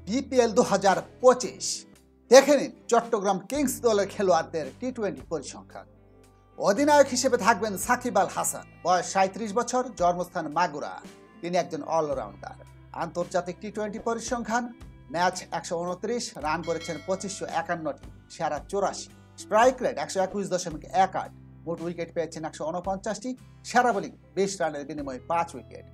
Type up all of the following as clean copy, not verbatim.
BPL 2025 দেখে নিন Chittagong Kings দলের খেলোয়াড়দের টি-20 পরিসংখ্যান। অধিনায়ক হিসেবে থাকবেন সাকিব আল হাসান, বয়স 37 বছর, জন্মস্থান মাগুরা। তিনি একজন অলরাউন্ডার। আন্তর্জাতিক টি-20 পরিসংখ্যান: ম্যাচ 129, রান করেছেন 2551টি, সেরা 84, স্ট্রাইক রেট 121.18, মোট উইকেট পেয়েছেন 149টি, সেরা বোলিং 20 রানের বিনিময়ে 5 উইকেট।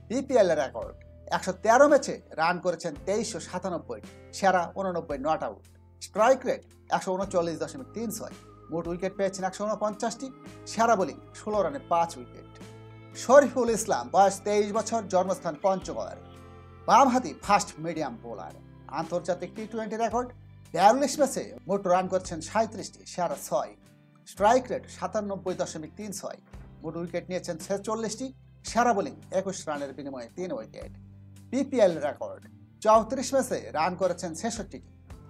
বিপিএল রেকর্ড: 113 ম্যাচে রান করেছেন 2397, সেরা 89 নট আউট, স্ট্রাইক রেট 139.36, মোট উইকেট পেয়েছেন 149টি, সেরা বোলিং 16 রানে 5 উইকেট। শরীফুল ইসলাম, বয়স 23 বছর, জন্মস্থান পঞ্চগড়, বামহাতি ফাস্ট মিডিয়াম বোলার। আন্তর্জাতিক টি-20 রেকর্ড: 42 ম্যাচে মোট রান করেছেন 37টি, সেরা 6, স্ট্রাইক রেট 97.36, মোট উইকেট নিয়েছেন 46টি, সেরা বোলিং 21 রানের বিনিময়ে 3 উইকেট। বিপিএল রেকর্ড: 34 ম্যাচে রান করেছেন 66টি,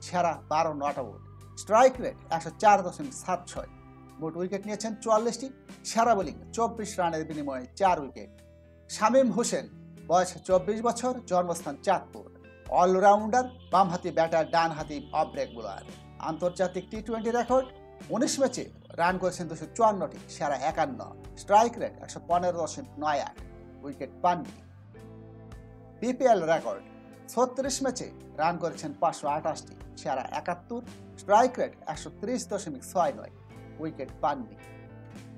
সেরা 12 নট আউট, স্ট্রাইক রেট 104.76, মোট উইকেট নিয়েছেন 44টি, সেরা বোলিং 24 রানের বিনিময়ে 4 উইকেট। শামীম হোসেন, বয়স 24 বছর, জন্মস্থান চাঁদপুর, অলরাউন্ডার, বামহাতি ব্যাটার, ডানহাতি অফ ব্রেক বোলার। আন্তর্জাতিক টি-20 রেকর্ড: 19 ম্যাচে রান করেছেন 254টি, সেরা 51, স্ট্রাইক রেট 115.98, উইকেট পাননি। বিপিএল রেকর্ড: 36 ম্যাচে রান করেছেন 528টি, সেরা 71, স্ট্রাইক রেট 130.69, উইকেট পাননি।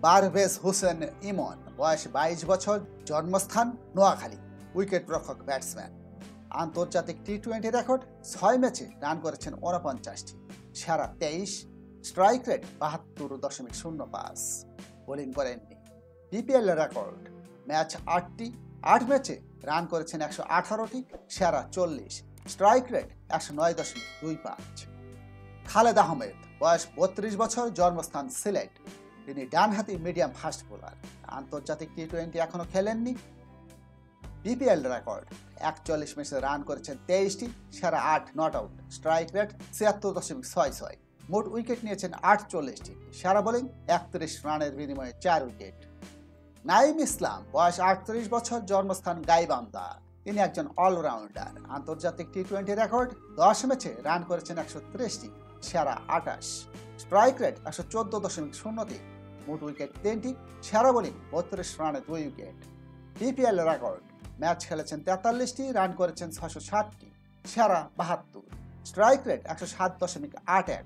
পারভেজ হোসেন ইমন, বয়স 22 বছর, জন্মস্থান নোয়াখালী, উইকেট রক্ষক ব্যাটসম্যান। আন্তর্জাতিক টি-20 রেকর্ড: 6 ম্যাচে রান করেছেন 49টি, সেরা 23, স্ট্রাইক রেট 72.05, বোলিং করেননি। বিপিএল রেকর্ড: ম্যাচ 8 ম্যাচে রান করেছেন 118টি, সেরা 40, স্ট্রাইক রেট 109.25। খালেদ আহমেদ, বয়স 32 বছর, জন্মস্থান সিলেট, তিনি ডানহাতি মিডিয়াম ফাস্ট বোলার। আন্তর্জাতিক টি-20 এখনো খেলেননি। বিপিএল রেকর্ড: 41 ম্যাচে রান করেছেন 23টি, সেরা 8 নট আউট, স্ট্রাইক রেট 76.66, মোট উইকেট নিয়েছেন 48টি, সেরা বোলিং 31 রানের বিনিময়ে 4 উইকেট। নাইম ইসলাম, বয়স 38 বছর, জন্মস্থান গাইবান্ধা, তিনি একজন অলরাউন্ডার। আন্তর্জাতিক টি-20 রেকর্ড: 10 ম্যাচে রান করেছেন 130টি, সেরা 28, স্ট্রাইক রেট 114.03, মোট উইকেট 3টি, সেরা বোলিং 32 রানে 2 উইকেট। বিপিএল রেকর্ড: ম্যাচ খেলেছেন 43টি, রান করেছেন 660টি, সেরা 72, স্ট্রাইক রেট 107.81,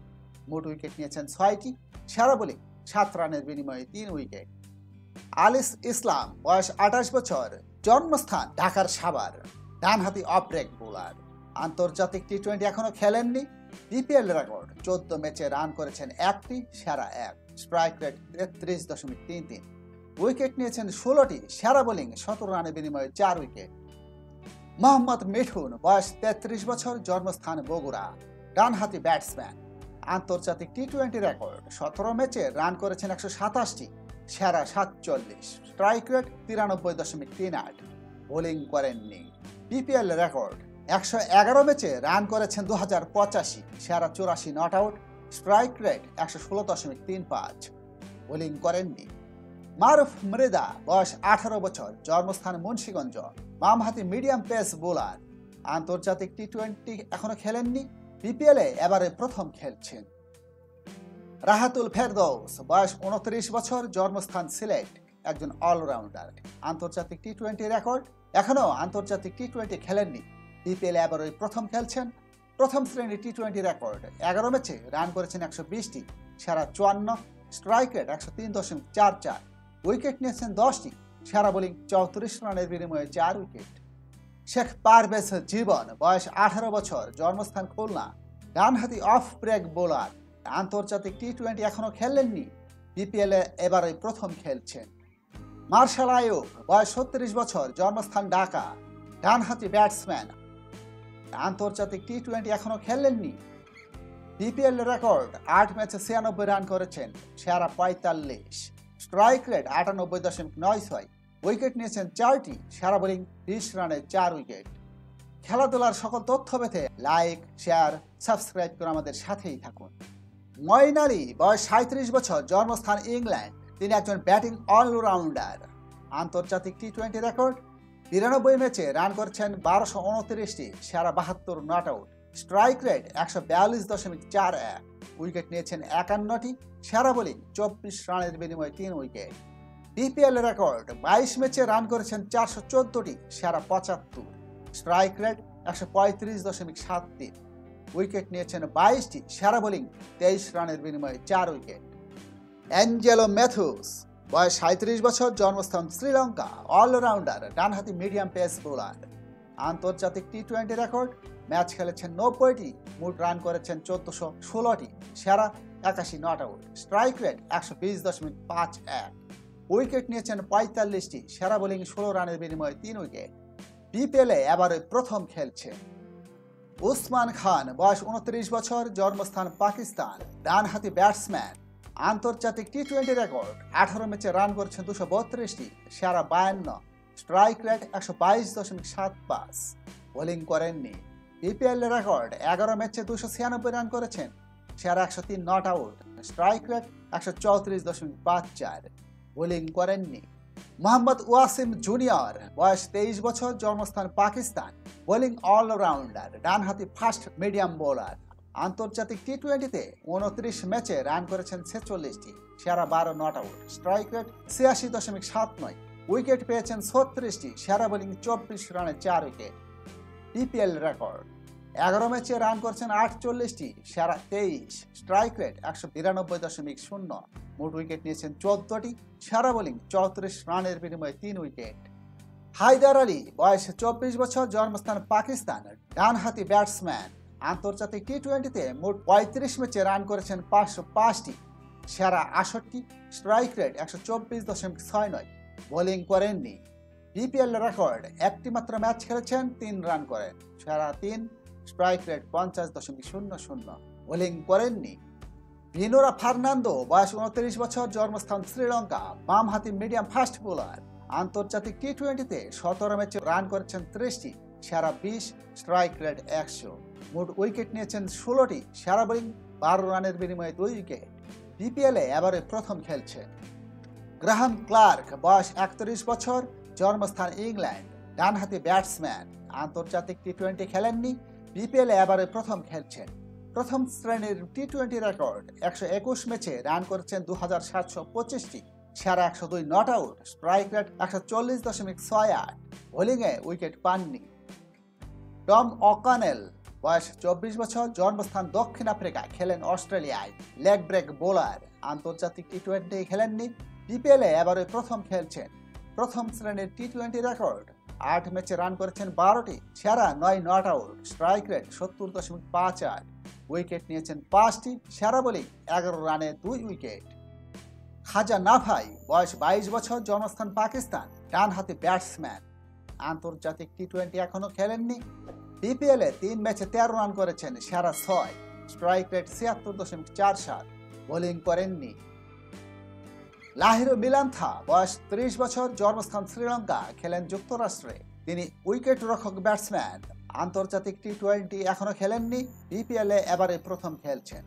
মোট উইকেট নিয়েছেন 6টি, সেরা বোলিং 7 রানের বিনিময়ে 3 উইকেট। আলিস ইসলাম, বয়স 28 বছর, জন্মস্থান ঢাকার সাভার, ডানহাতি অফ ব্রেক বোলার। আন্তর্জাতিক টি-20 এখনো খেলেননি। বিপিএল রেকর্ড: 14 ম্যাচে রান করেছেন 1টি, সেরা 1, স্ট্রাইক রেট 33.33, উইকেট নিয়েছেন 16টি, সেরা বোলিং 17 রানের বিনিময়ে 4 উইকেট। মোহাম্মদ মিঠুন, বয়স 33 বছর, জন্মস্থান বগুড়া, ডানহাতি ব্যাটসম্যান। আন্তর্জাতিক টি-20 রেকর্ড: 17 ম্যাচে রান করেছেন 127টি, সেরা 47, স্ট্রাইক রেট 93.38, বোলিং করেননি। বিপিএল রেকর্ড: 111 ম্যাচে রান করেছেন 2085, সেরা 84 not out, strike rate 116.35, bowling করেননি। মারুফ মৃদা, বয়স 18 বছর, জন্মস্থান মুন্সিগঞ্জ, বামহাতি মিডিয়াম পেস বোলার। আন্তর্জাতিক টি-20 এখনো খেলেননি। বিপিএলে এবারে প্রথম খেলছেন। রাহাতুল ফেরদৌস, বয়স 29 বছর, জন্মস্থান সিলেট, একজন অলরাউন্ডার। আন্তর্জাতিক টি-20 রেকর্ড: এখনও আন্তর্জাতিক টি-20 খেলেননি। বিপিএলে এবারে প্রথম খেলছেন। প্রথম শ্রেণীর টি-20 রেকর্ড: 11 ম্যাচে রান করেছেন 120টি, সেরা 54, স্ট্রাইক রেট 103.44, উইকেট নিয়েছেন 10টি, সেরা বোলিং 34 রানের বিনিময়ে 4 উইকেট। শেখ পারভেজ জীবন, বয়স 18 বছর, জন্মস্থান খুলনা, ডানহাতি অফ ব্রেক বোলার। আন্তর্জাতিক টি-20 এখনো খেলেননি। বিপিএলে এবারে প্রথম খেলছেন। মার্শাল আইয়ুব, বয়স 36 বছর, জন্মস্থান ঢাকা, ডানহাতি ব্যাটসম্যান। আন্তর্জাতিক টি-20 এখনো খেলেননি। বিপিএল রেকর্ড: 8 ম্যাচে 96 রান করেছেন, সেরা 45, স্ট্রাইক রেট 98.96, উইকেট নিয়েছেন 4টি, সেরা বোলিং 20 রানে 4 উইকেট। খেলাধুলার সকল তথ্য পেতে লাইক, শেয়ার, সাবস্ক্রাইব করে আমাদের সাথেই থাকুন। মঈন আলী, বয়স 37 বছর, জন্মস্থান ইংল্যান্ড, তিনি একজন ব্যাটিং অলরাউন্ডার। আন্তর্জাতিক টি-20 রেকর্ড: 92 ম্যাচে রান করেছেন 1229টি, সেরা 72 not out, strike rate 142.41, wicket নিয়েছেন 51টি, সেরা বোলিং 24 রানের বিনিময়ে 3 উইকেট। বিপিএল রেকর্ড 22 ম্যাচে রান করেছেন 414টি, সেরা 75, স্ট্রাইক রেট 135.73, উইকেট নিয়েছেন 22টি, সেরা বোলিং 23 রানের বিনিময়ে 4 উইকেট। অ্যাঞ্জেলো ম্যাথুস, বয়স 37 বছর, জন্মস্থান শ্রীলঙ্কা, অলরাউন্ডার, ডানহাতি মিডিয়াম পেস বোলার। আন্তর্জাতিক টি-20 রেকর্ড, ম্যাচ খেলেছেন 90টি, মোট রান করেছেন 1416টি, সেরা 81 not out, strike rate 120.51, wicket নিয়েছেন 45টি, সেরা বোলিং 16 রানের বিনিময়ে 3 উইকেট। বিপিএলে এবারে প্রথম খেলছে উসমান খান, বয়স 29 বছর, জন্মস্থান পাকিস্তান, ডানহাতি ব্যাটসম্যান। আন্তর্জাতিক টি-20 রেকর্ড, 18 ম্যাচে রান করেছেন 232টি, সেরা 52, স্ট্রাইক রেট 122.75, বোলিং করেননি। বিপিএল রেকর্ড, 11 ম্যাচে 296 রান করেছেন, সেরা 103 not out, strike rate 134.54, bowling করেননি। মোহাম্মদ ওয়াসিম জুনিয়র, বয়স 23 বছর, জন্মস্থান পাকিস্তান, বোলিং অলরাউন্ডার, ডানহাতি ফাস্ট মিডিয়াম বোলার। আন্তর্জাতিক টি-20তে 29 ম্যাচে রান করেছেন 46টি, সেরা 12 not out, strike rate 86.79, wicket পেয়েছেন 36টি, সেরা বোলিং 24 রানে 4 উইকেট। বিপিএল রেকর্ড, 11 ম্যাচে রান করেছেন 48টি, সেরা 23, স্ট্রাইক রেট 192.0, মোট উইকেট নিয়েছেন 14টি, সেরা বোলিং 34 রানের বিনিময়ে 3 উইকেট। হায়দার আলী, বয়স 24 বছর, জন্মস্থান পাকিস্তান, ডানহাতি ব্যাটসম্যান। আন্তর্জাতিক টি-20তে মোট 35 ম্যাচে রান করেছেন 505টি, সেরা 68, স্ট্রাইক রেট 124.69, বোলিং করেননি। বিপিএল রেকর্ড, একটি মাত্র ম্যাচ খেলেছেন, 3 রান করেন, সেরা 3, স্ট্রাইক রেট 50.00, বোলিং করেননি। ভিনোরা ফার্নান্দো, বয়স 29 বছর, জন্মস্থান শ্রীলঙ্কা, বামহাতি মিডিয়াম ফাস্ট বোলার। আন্তর্জাতিক টি-20তে 17 ম্যাচে রান করেছেন 30টি, সেরা 20, স্ট্রাইক রেট 100, মোট উইকেট নিয়েছেন 16টি, সেরা বোলিং 12 রানের বিনিময়ে 2 উইকেট। বিপিএলে এবারে প্রথম খেলছে গ্রাহাম ক্লার্ক, বয়স 31 বছর, জন্মস্থান ইংল্যান্ড, ডানহাতি ব্যাটসম্যান। আন্তর্জাতিক টি-20 খেলেননি, বিপিএলে এবারে প্রথম খেলছেন। প্রথম শ্রেণীর টি-20 রেকর্ড, 121 ম্যাচে রান করেছেন 2725টি, সেরা 102 নট আউট, স্ট্রাইক রেট 140.68, বোলিংয়ে উইকেট পাননি। টম অ'কনেল, বয়স 24 বছর, জন্মস্থান দক্ষিণ আফ্রিকা, খেলেন অস্ট্রেলিয়ায়, লেগ ব্রেক বোলার। আন্তর্জাতিক টি-20 খেলেননি, বিপিএলে এবারে প্রথম খেলছেন। প্রথম শ্রেণীর টি-20 রেকর্ড, 8 ম্যাচে রান করেছেন 12টি, সেরা 9 not out, strike rate 70.58, wicket নিয়েছেন 5টি, সেরা বোলিং 11 রানে 2 উইকেট। খাজা নাফাই, বয়স 22 বছর, জন্মস্থান পাকিস্তান, ডানহাতি ব্যাটসম্যান। আন্তর্জাতিক টি-20 এখনো খেলেননি, বিপিএলে 3 ম্যাচে 13 রান করেছেন, সেরা 6, স্ট্রাইক রেট 76.47, বোলিং করেননি। লাহিরু মিলান্থা, বয়স 30 বছর, জন্মস্থান শ্রীলঙ্কা, খেলেন যুক্তরাষ্ট্রে, তিনি উইকেট রক্ষক ব্যাটসম্যান। আন্তর্জাতিক টি-20 এখনো খেলেননি, বিপিএলে এবারে প্রথম খেলছেন।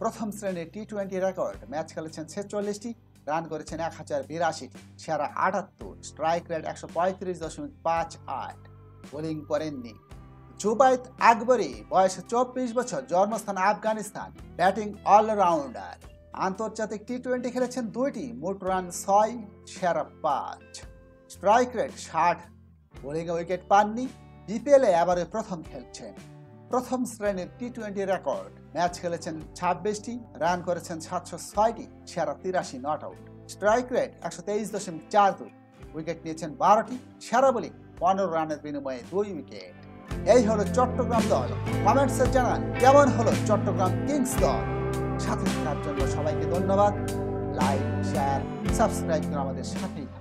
প্রথম শ্রেণীর টি-20 রেকর্ড, ম্যাচ খেলেছেন 46টি, রান করেছেন 1082টি, সেরা 78, স্ট্রাইক রেট 135.58, বোলিং করেননি। জুবাইদ আকবরী, বয়স 24 বছর, জন্মস্থান আফগানিস্তান, ব্যাটিং অলরাউন্ডার। আন্তর্জাতিক টি-20 খেলেছেন 2টি, মোট রান 6, সেরা 5, স্ট্রাইক রেট 60, বোলিংয়ে উইকেট পাননি। বিপিএলে এবারে প্রথম খেলছেন। প্রথম শ্রেণীর টি-20 রেকর্ড, ম্যাচ খেলেছেন 26টি, রান করেছেন 706টি, সেরা 83 not out, strike rate 123.42, wicket নিয়েছেন 12টি, সেরা বোলিং 15 রানের বিনিময়ে 2 উইকেট। এই হলো চট্টগ্রাম দল। কমেন্টসে জানান কেমন হলো চট্টগ্রাম কিংস দল। সাথে থাকার জন্য সবাইকে ধন্যবাদ। লাইক, শেয়ার, সাবস্ক্রাইব করে আমাদের সাথেই থাকুন।